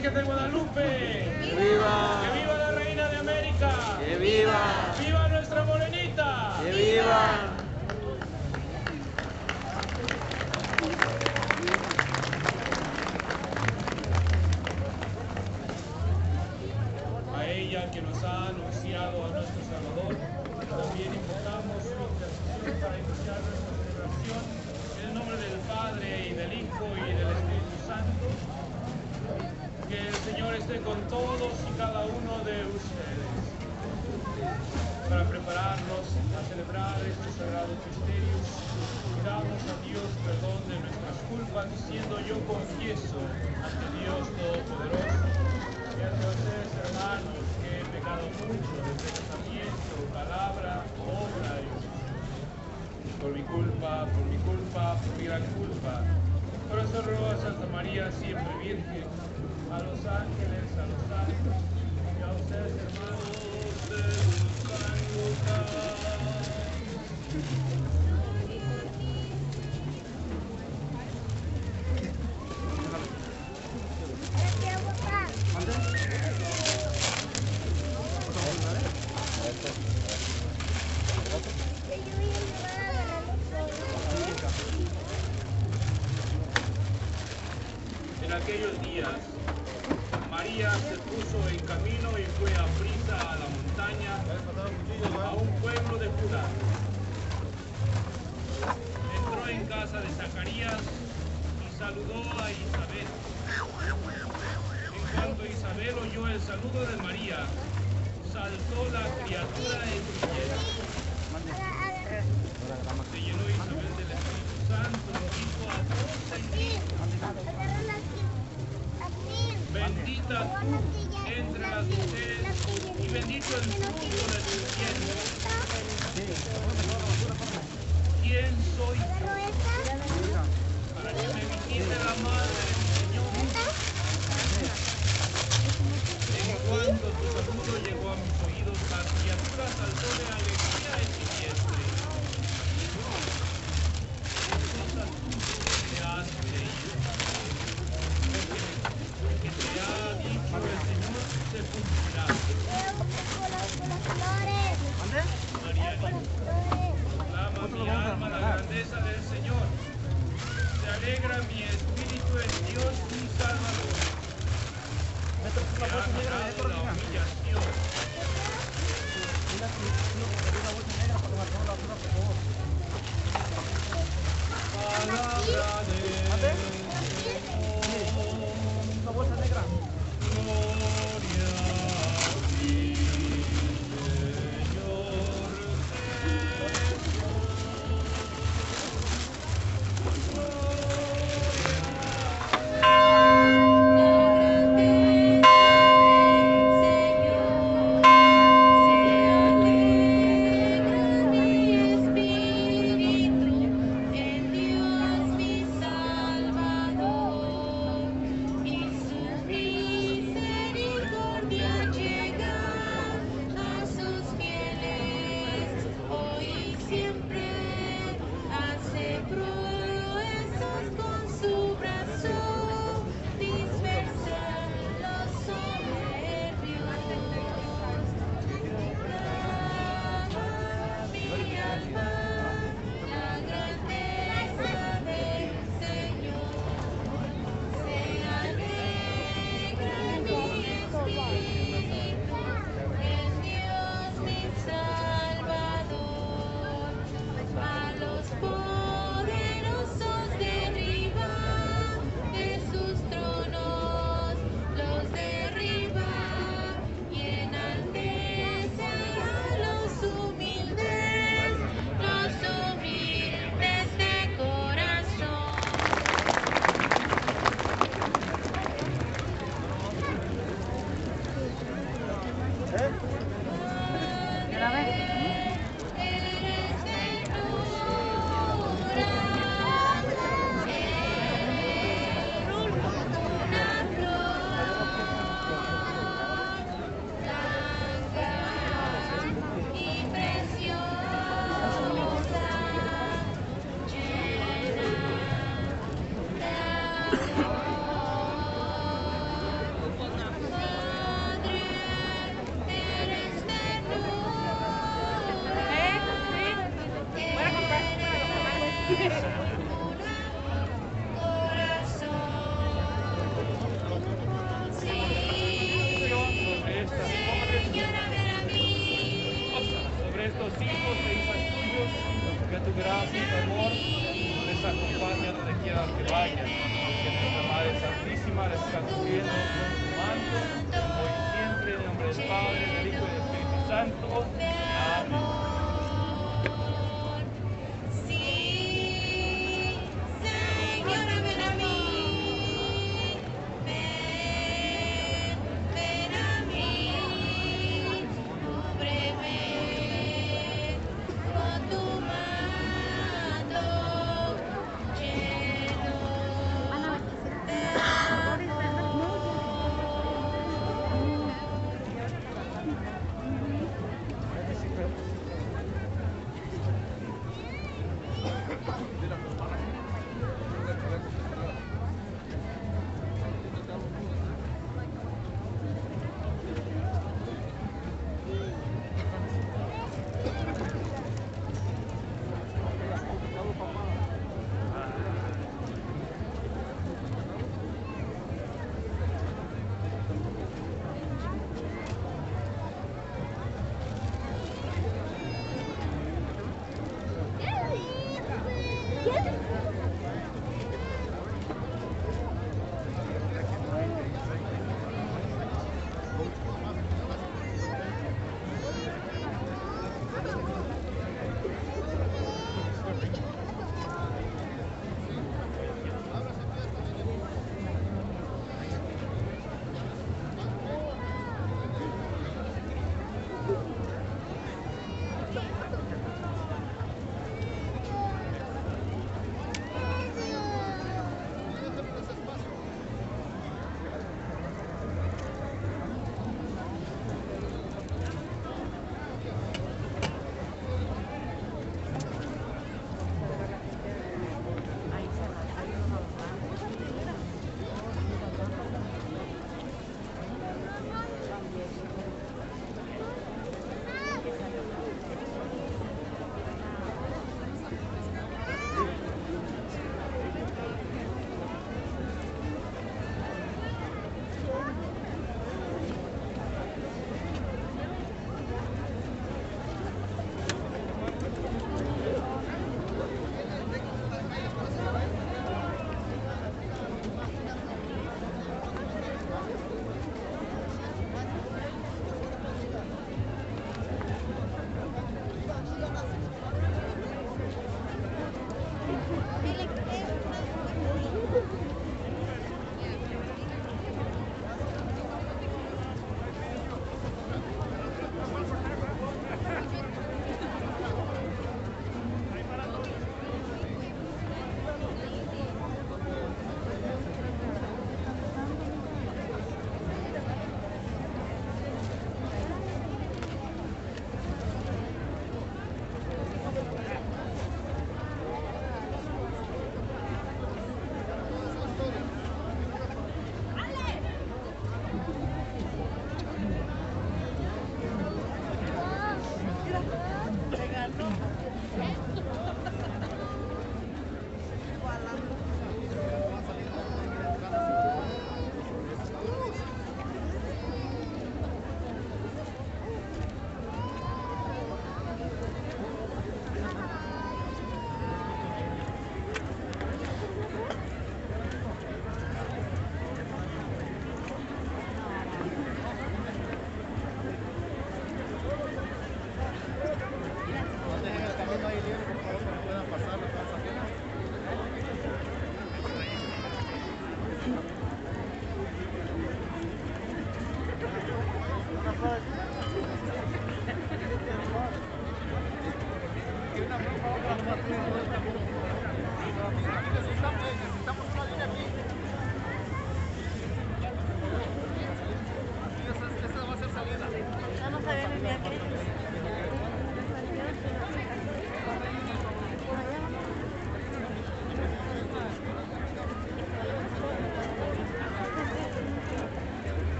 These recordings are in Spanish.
Virgen de Guadalupe. ¡Que viva! ¡Que viva la Reina de América! ¡Que viva! ¡Viva nuestra morenita! ¡Que viva! A ella que nos ha anunciado a nuestro Salvador, también invocamos su intercesión para iniciar nuestra celebración en el nombre del Padre y del Hijo y del Espíritu Santo. Que el Señor esté con todos y cada uno de ustedes para prepararnos a celebrar estos sagrados misterios. Pidamos a Dios perdón de nuestras culpas, diciendo: yo confieso ante Dios Todopoderoso y ante ustedes, hermanos, que he pecado mucho de pensamiento, palabra, obra y por mi culpa, por mi gran culpa. Por eso ruego a Santa María, siempre Virgen, a los ángeles, a los santos y a ustedes, hermanos, de los santos. En aquellos días, María se puso en camino y fue a prisa a la montaña, a un pueblo de Judá. Entró en casa de Zacarías y saludó a Isabel. En cuanto Isabel oyó el saludo de María, saltó la criatura en su vientre. Se llenó Isabel del Espíritu Santo y dijo a voz en bendita tú entre las mujeres y bendito el fruto de tu vientre. ¿Quién soy yo para que me visite la madre de mi Señor? En cuanto tu saludo llegó a mis oídos, la criatura saltó de alegría en mi vientre. Dichosa tú que has creído, porque te ha dicho el Señor se cumplirá. María proclama mi alma la grandeza del Señor. Se alegra mi espíritu en Dios mi Salvador. Me ha quitado la humillación. Palabra de una bolsa negra. gloria a ti, Señor Jesús. tu gracia y tu amor les acompañe donde quiera que vayan. Que nuestra Madre Santísima les siga cubriendo con su manto, hoy y siempre, en el nombre del Padre, del Hijo y del Espíritu Santo. Amén.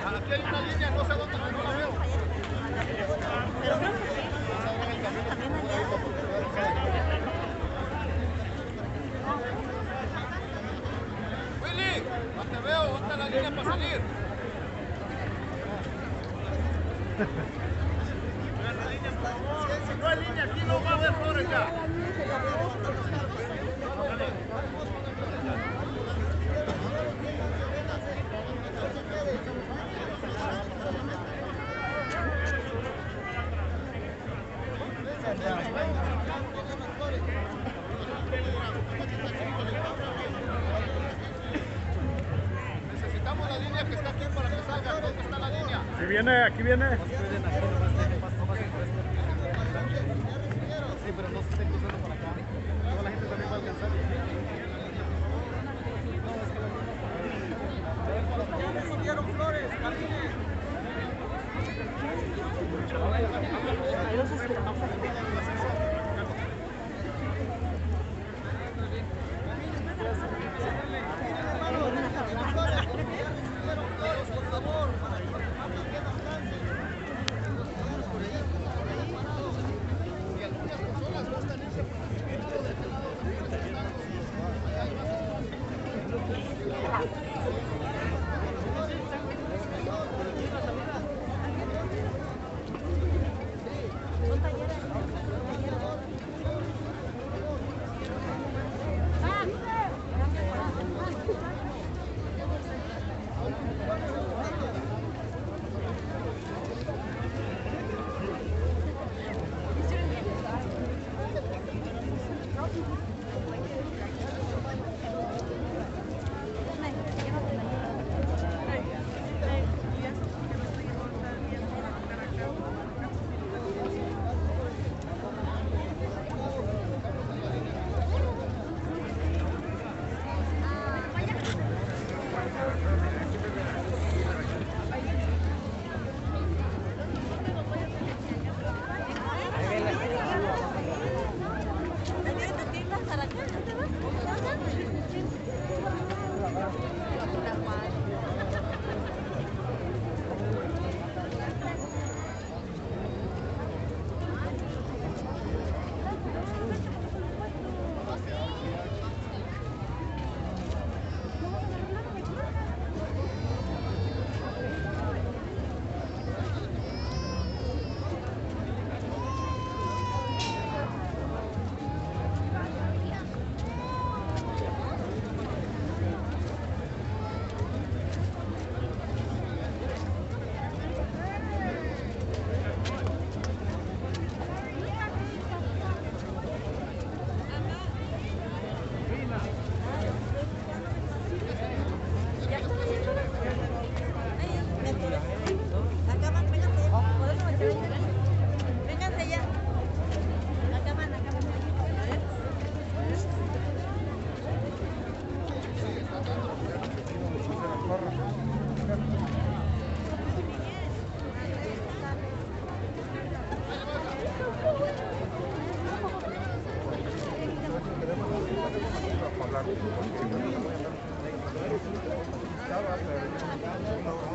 Aquí hay una línea, no sé dónde, no la veo. Pero creo que sí. También allá. Willy, no te veo, ¿dónde está la línea para salir? No hay línea, aquí no va a haber flores ya. Necesitamos la línea que está aquí para que salga. ¿Dónde está la línea? Aquí viene, aquí viene. Sí, pero no se esté cruzando para acá. Luego la gente también va a alcanzar. Ya me subieron flores, jardines. Ahí los esperamos. Por favor. Y algunas personas no están hechas por el espíritu de este lado.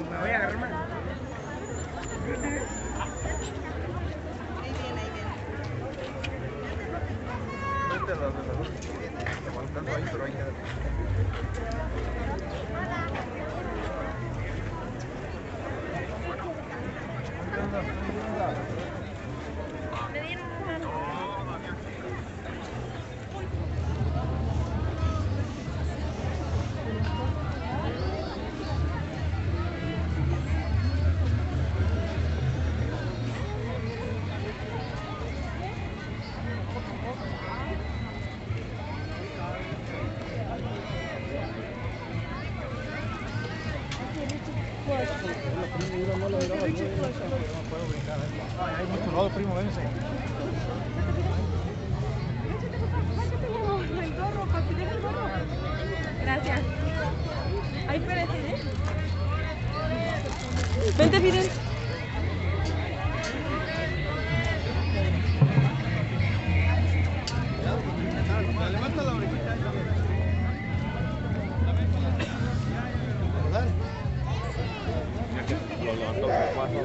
Me voy a agarrar más. Hay mucho lado, primo, véngase. Gracias. Ay, espérate, ¿eh? Vente, Fidel. Levanta la orejita. ¿Verdad? Lo levantó por 4.